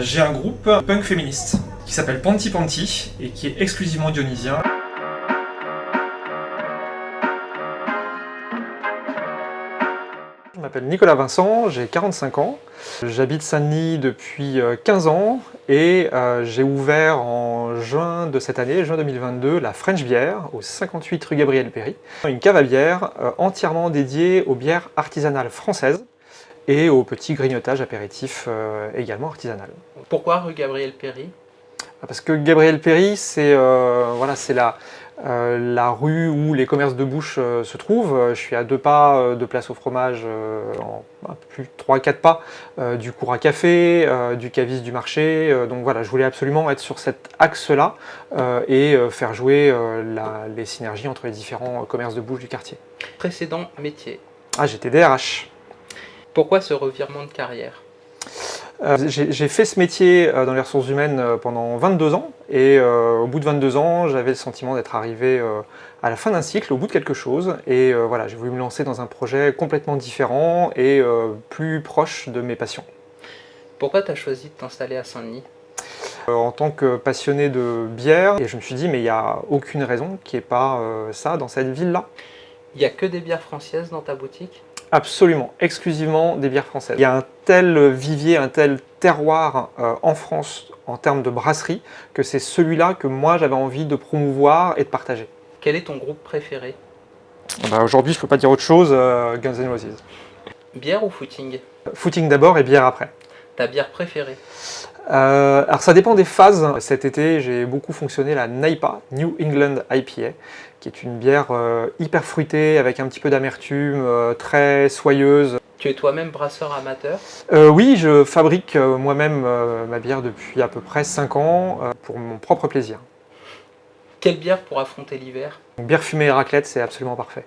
J'ai un groupe punk féministe qui s'appelle Panty Panty et qui est exclusivement dionysien. Je m'appelle Nicolas Vincent, j'ai 45 ans, j'habite Saint-Denis depuis 15 ans et j'ai ouvert en juin de cette année, juin 2022, la French Beer au 58 rue Gabriel Péri, une cave à bière entièrement dédiée aux bières artisanales françaises et aux petits grignotages apéritifs également artisanales. Pourquoi rue Gabriel Péri? Parce que Gabriel Péri, c'est la rue où les commerces de bouche se trouvent. Je suis à 2 pas de Place au Fromage, en un peu plus de 3-4 pas du cours à café, du caviste du marché. Donc voilà, je voulais absolument être sur cet axe-là et faire jouer les synergies entre les différents commerces de bouche du quartier. Précédent métier. Ah, j'étais DRH. Pourquoi ce revirement de carrière? J'ai fait ce métier dans les ressources humaines pendant 22 ans et au bout de 22 ans, j'avais le sentiment d'être arrivé à la fin d'un cycle, au bout de quelque chose et voilà, j'ai voulu me lancer dans un projet complètement différent et plus proche de mes passions. Pourquoi tu as choisi de t'installer à Saint-Denis? En tant que passionné de bière, et je me suis dit mais il n'y a aucune raison qu'il n'y ait pas ça dans cette ville-là. Il n'y a que des bières françaises dans ta boutique? Absolument, exclusivement des bières françaises. Il y a un tel vivier, un tel terroir en France en termes de brasserie que c'est celui-là que moi j'avais envie de promouvoir et de partager. Quel est ton groupe préféré? Aujourd'hui je ne peux pas dire autre chose, Guns N' Roses. Bière ou footing? Footing d'abord et bière après. Ta bière préférée? Alors ça dépend des phases. Cet été j'ai beaucoup fonctionné la NEIPA, New England IPA, qui est une bière hyper fruitée avec un petit peu d'amertume, très soyeuse. Tu es toi-même brasseur amateur? Oui, je fabrique moi-même ma bière depuis à peu près 5 ans pour mon propre plaisir. Quelle bière pour affronter l'hiver? Bière fumée et raclette, c'est absolument parfait.